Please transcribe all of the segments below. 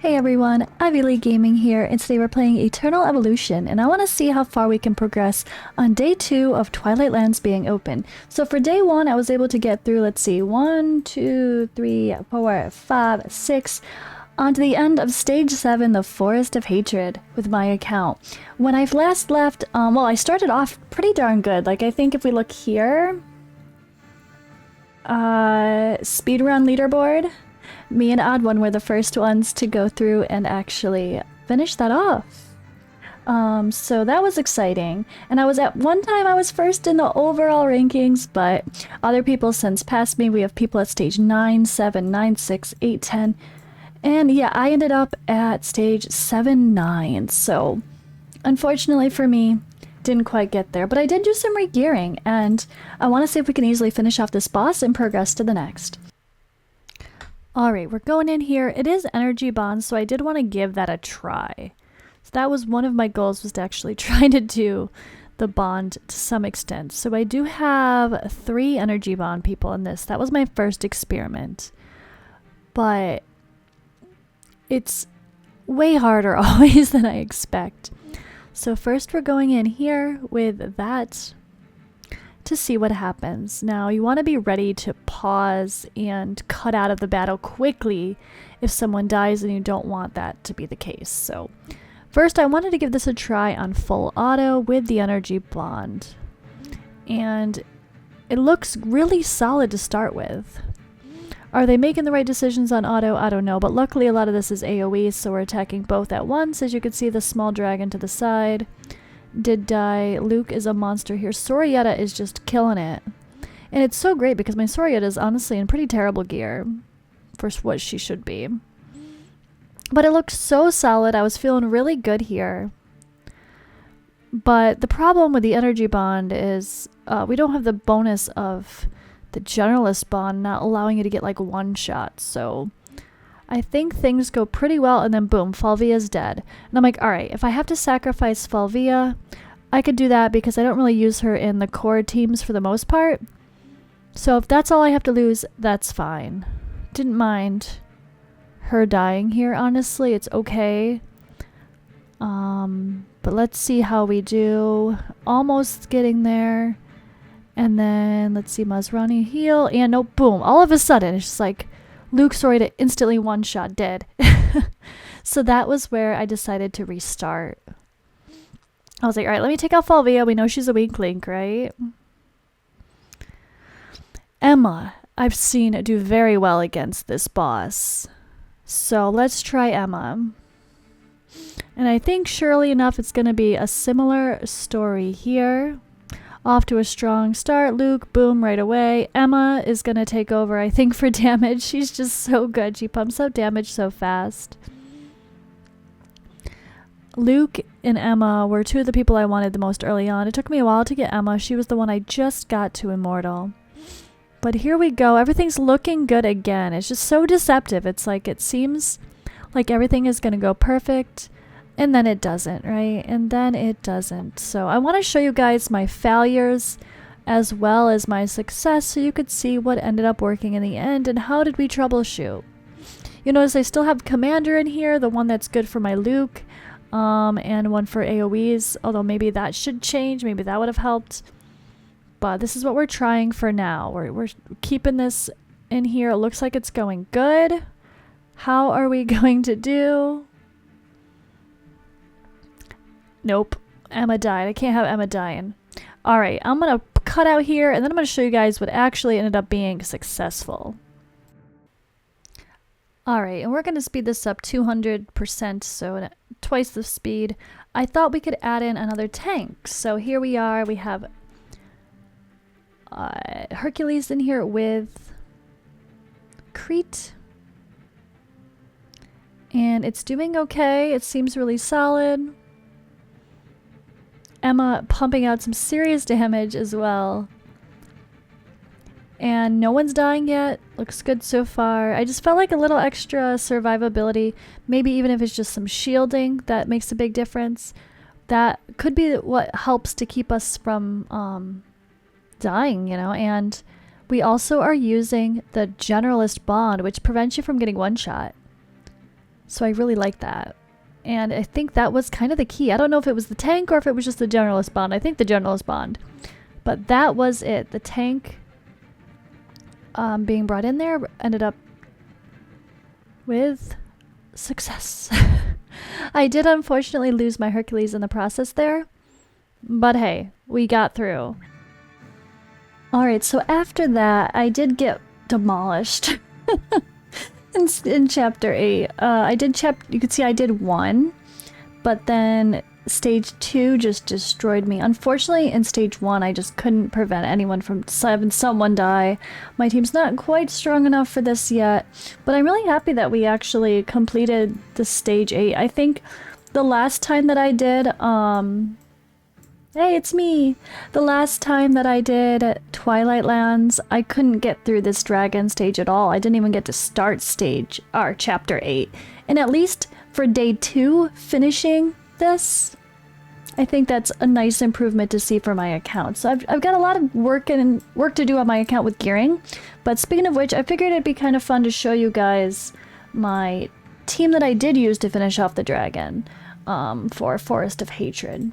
Hey everyone, Ivy League Gaming here, and today we're playing Eternal Evolution, and I want to see how far we can progress on day 2 of Twilight Lands being open. So for day 1, I was able to get through, let's see, 1, 2, 3, 4, 5, 6, onto the end of stage 7, the Forest of Hatred, with my account. When I last left, well, I started off pretty darn good. Like, I think if we look here, speedrun leaderboard, me and Odd One were the first ones to go through and actually finish that off. So that was exciting. And I was at one time I was first in the overall rankings, but other people since passed me. We have people at stage 9, 7, 9, 6, 8, 10. And yeah, I ended up at stage 7, 9. So unfortunately for me, didn't quite get there. But I did do some re-gearing, and I want to see if we can easily finish off this boss and progress to the next. Alright, we're going in here. It is energy bonds, so I did want to give that a try. So that was one of my goals, was to actually try to do the bond to some extent. So I do have 3 energy bond people in this. That was my first experiment. But it's way harder always than I expect. So first we're going in here with that to see what happens. Now you want to be ready to pause and cut out of the battle quickly if someone dies, and you don't want that to be the case. So first I wanted to give this a try on full auto with the energy bond, and it looks really solid to start with. Are they making the right decisions on auto? I don't know, but luckily a lot of this is AoE, so we're attacking both at once. As you can see, the small dragon to the side did die. Luke is a monster here. Sorietta is just killing it. And it's so great because my Sorietta is honestly in pretty terrible gear for what she should be. But it looks so solid. I was feeling really good here. But the problem with the energy bond is we don't have the bonus of the generalist bond not allowing you to get like one shot. So I think things go pretty well, and then boom, Falvia's dead. And I'm like, alright, if I have to sacrifice Falvia, I could do that because I don't really use her in the core teams for the most part. So if that's all I have to lose, that's fine. Didn't mind her dying here, honestly. It's okay. But let's see how we do. Almost getting there. And then, let's see, Mazrani heal. And no, boom. All of a sudden, it's just like, Luke Sorietta instantly one-shot dead. So that was where I decided to restart. I was like, alright, let me take out Falvia. We know she's a weak link, right? Emma, I've seen do very well against this boss. So let's try Emma. And I think surely enough it's going to be a similar story here. Off to a strong start. Luke, boom, right away. Emma is going to take over, I think, for damage. She's just so good. She pumps out damage so fast. Luke and Emma were 2 of the people I wanted the most early on. It took me a while to get Emma. She was the one I just got to Immortal. But here we go. Everything's looking good again. It's just so deceptive. It's like it seems like everything is going to go perfect. And then it doesn't, right? And then it doesn't. So I want to show you guys my failures as well as my success so you could see what ended up working in the end and how did we troubleshoot. You notice I still have Commander in here, the one that's good for my Luke, and one for AoEs, although maybe that should change. Maybe that would have helped. But this is what we're trying for now. We're keeping this in here. It looks like it's going good. How are we going to do? Nope. Emma died. I can't have Emma dying. Alright, I'm going to cut out here, and then I'm going to show you guys what actually ended up being successful. Alright, and we're going to speed this up 200%, so twice the speed. I thought we could add in another tank. So here we are. We have Hercules in here with Crete. And it's doing okay. It seems really solid. Emma pumping out some serious damage as well. And no one's dying yet. Looks good so far. I just felt like a little extra survivability. Maybe even if it's just some shielding, that makes a big difference. That could be what helps to keep us from dying, you know. And we also are using the Generalist Bond, which prevents you from getting one shot. So I really like that. And I think that was kind of the key. I don't know if it was the tank or if it was just the generalist bond. I think the generalist bond. But that was it. The tank being brought in there ended up with success. I did unfortunately lose my Hercules in the process there. But hey, we got through. Alright, so after that, I did get demolished. In chapter 8, you could see I did 1, but then stage 2 just destroyed me. Unfortunately, in stage 1, I just couldn't prevent anyone from having someone die. My team's not quite strong enough for this yet, but I'm really happy that we actually completed the stage 8. I think the last time that I did, hey, it's me! The last time that I did Twilight Lands, I couldn't get through this dragon stage at all. I didn't even get to start chapter 8. And at least for day 2, finishing this, I think that's a nice improvement to see for my account. So I've got a lot of work to do on my account with gearing. But speaking of which, I figured it'd be kind of fun to show you guys my team that I did use to finish off the dragon for Forest of Hatred.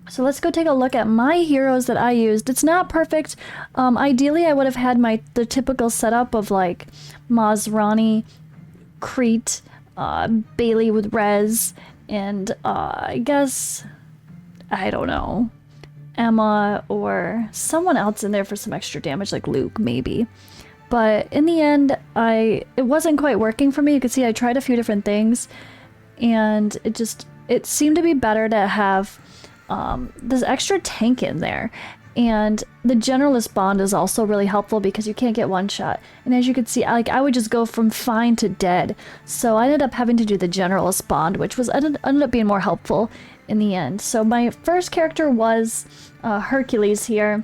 So let's go take a look at my heroes that I used. It's not perfect. Ideally, I would have had the typical setup of like Masrani, Crete, Bailey with Rez, and I guess, I don't know, Emma or someone else in there for some extra damage, like Luke maybe. But in the end, it wasn't quite working for me. You can see I tried a few different things, and it seemed to be better to have this extra tank in there. And the generalist bond is also really helpful because you can't get one shot. And as you can see, I would just go from fine to dead. So I ended up having to do the generalist bond, which ended up being more helpful in the end. So my first character was Hercules here.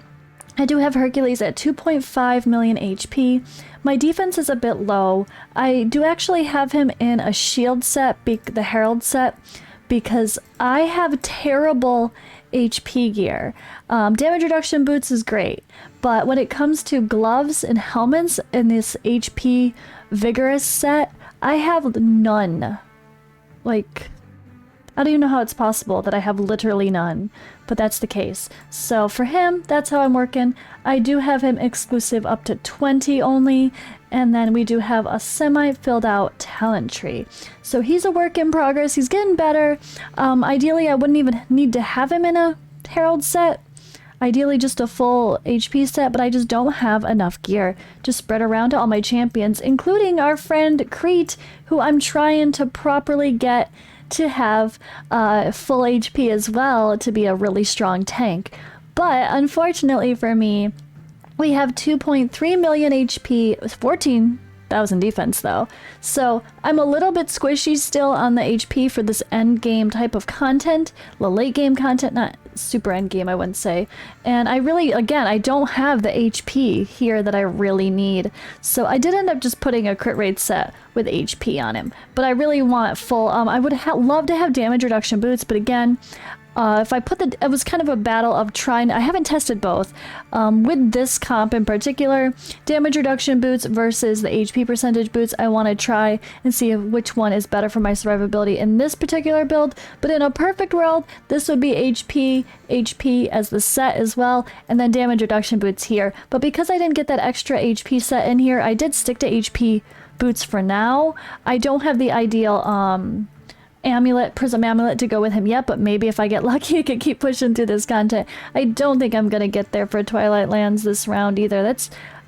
I do have Hercules at 2.5 million HP. My defense is a bit low. I do actually have him in a shield set, the Herald set, because I have terrible HP gear. Damage reduction boots is great, but when it comes to gloves and helmets in this HP vigorous set, I have none. Like, I don't even know how it's possible that I have literally none, but that's the case. So for him, that's how I'm working. I do have him exclusive up to 20 only, and then we do have a semi-filled out talent tree. So he's a work in progress. He's getting better. Ideally, I wouldn't even need to have him in a Herald set. Ideally, just a full HP set, but I just don't have enough gear to spread around to all my champions, including our friend Crete, who I'm trying to properly get to have full HP as well to be a really strong tank. But unfortunately for me, we have 2.3 million HP, 14,000 defense though. So I'm a little bit squishy still on the HP for this end game type of content. The late game content, not super end game I wouldn't say. And I really, again, I don't have the HP here that I really need. So I did end up just putting a crit rate set with HP on him. But I really want full, I would love to have damage reduction boots, but again, if I put it was kind of a battle of trying, I haven't tested both. With this comp in particular, damage reduction boots versus the HP percentage boots, I want to try and see which one is better for my survivability in this particular build. But in a perfect world, this would be HP as the set as well, and then damage reduction boots here. But because I didn't get that extra HP set in here, I did stick to HP boots for now. I don't have the ideal, prism amulet to go with him yet, but maybe if I get lucky I could keep pushing through this content. I don't think I'm gonna get there for Twilight Lands this round either.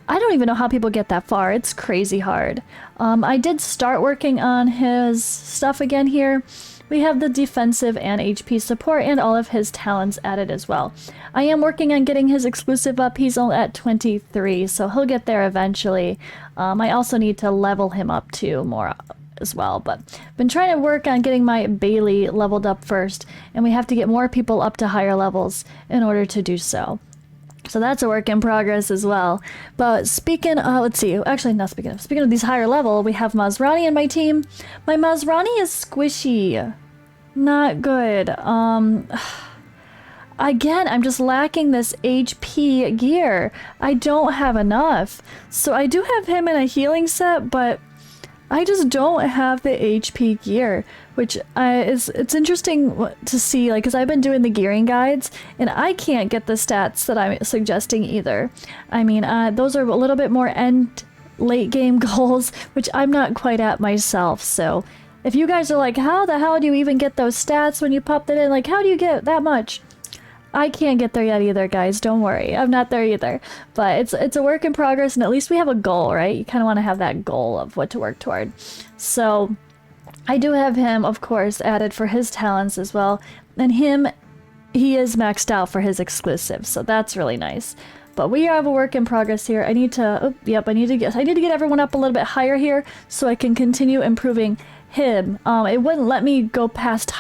I don't even know how people get that far. It's crazy hard. I did start working on his stuff again here. We have the defensive and HP support and all of his talents added as well. I am working on getting his exclusive up. He's only at 23, so he'll get there eventually. I also need to level him up too more as well, but I've been trying to work on getting my Bailey leveled up first, and we have to get more people up to higher levels in order to do so. So that's a work in progress as well. But speaking of, speaking of these higher level, we have Masrani in my team. My Masrani is squishy. Not good. Again, I'm just lacking this HP gear. I don't have enough. So I do have him in a healing set, but I just don't have the HP gear, which it's interesting to see, like, because I've been doing the gearing guides, and I can't get the stats that I'm suggesting either. I mean, those are a little bit more late game goals, which I'm not quite at myself, so if you guys are like, how the hell do you even get those stats when you pop that in? Like, how do you get that much? I can't get there yet either, guys. Don't worry. I'm not there either. But it's a work in progress, and at least we have a goal, right? You kind of want to have that goal of what to work toward. So I do have him, of course, added for his talents as well. And he is maxed out for his exclusive, so that's really nice. But we have a work in progress here. I need to get everyone up a little bit higher here so I can continue improving him. It wouldn't let me go past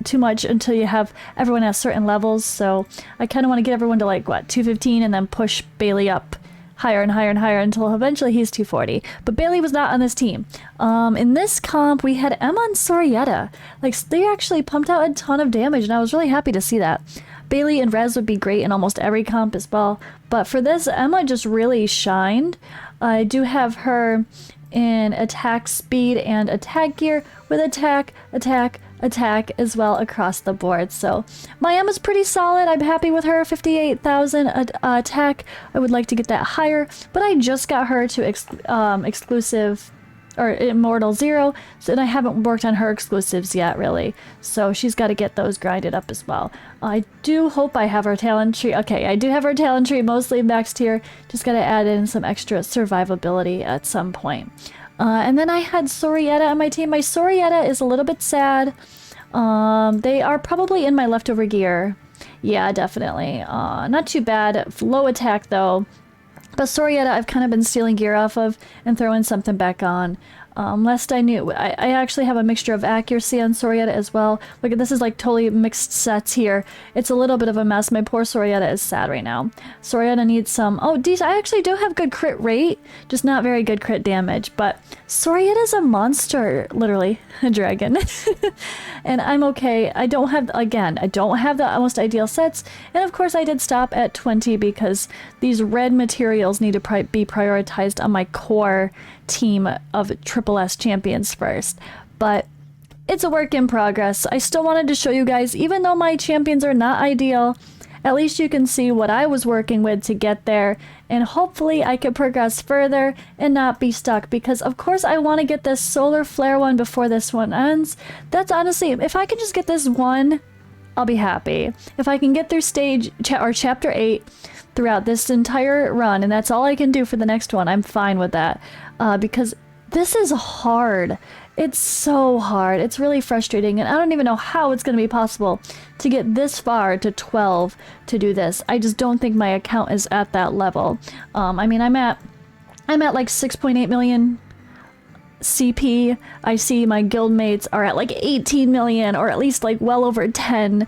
too much until you have everyone at certain levels, so I kind of want to get everyone to, like, what, 215, and then push Bailey up higher and higher and higher until eventually he's 240. But Bailey was not on this team. In this comp, we had Emma and Sorietta. Like, they actually pumped out a ton of damage, and I was really happy to see that. Bailey and Rez would be great in almost every comp as well, but for this, Emma just really shined. I do have her in attack speed and attack gear with attack as well across the board. So my Emma's pretty solid. I'm happy with her. 58,000 attack. I would like to get that higher, but I just got her to exclusive or Immortal 0, and I haven't worked on her exclusives yet, really. So she's got to get those grinded up as well. I do hope I have her talent tree. Okay, I do have her talent tree mostly maxed here. Just got to add in some extra survivability at some point. And then I had Sorietta on my team. My Sorietta is a little bit sad. They are probably in my leftover gear. Yeah, definitely. Not too bad. Low attack, though. But Sorietta, I've kind of been stealing gear off of and throwing something back on. Lest I knew, I actually have a mixture of accuracy on Sorietta as well. Look at this, is like totally mixed sets here. It's a little bit of a mess. My poor Sorietta is sad right now. Sorietta needs some, oh, decent. I actually do have good crit rate, just not very good crit damage. But Sorietta's a monster, literally, a dragon. And I'm okay. I don't have the most ideal sets. And of course I did stop at 20 because these red materials need to be prioritized on my core team of Triple S champions first. But it's a work in progress. I still wanted to show you guys, even though my champions are not ideal, at least you can see what I was working with to get there, and hopefully I could progress further and not be stuck, because of course I want to get this solar flare one before this one ends. That's honestly, if I can just get this one, I'll be happy. If I can get through chapter 8 throughout this entire run, and that's all I can do for the next one, I'm fine with that. Because this is hard. It's so hard. It's really frustrating, and I don't even know how it's going to be possible to get this far to 12 to do this. I just don't think my account is at that level. I mean, I'm at like 6.8 million CP. I see my guildmates are at like 18 million, or at least like well over 10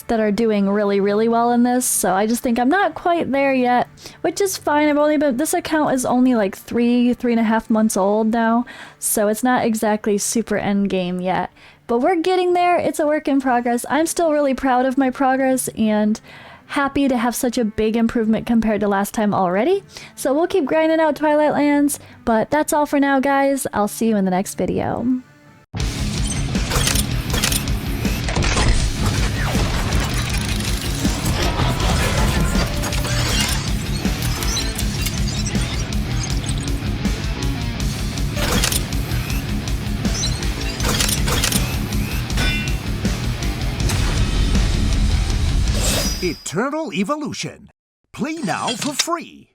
that are doing really, really well in this. So I just think I'm not quite there yet, which is fine. This account is only like 3.5 months old now, so it's not exactly super end game yet. But we're getting there. It's a work in progress. I'm still really proud of my progress and happy to have such a big improvement compared to last time already. So we'll keep grinding out Twilight Lands, but that's all for now, guys. I'll see you in the next video. Eternal Evolution. Play now for free.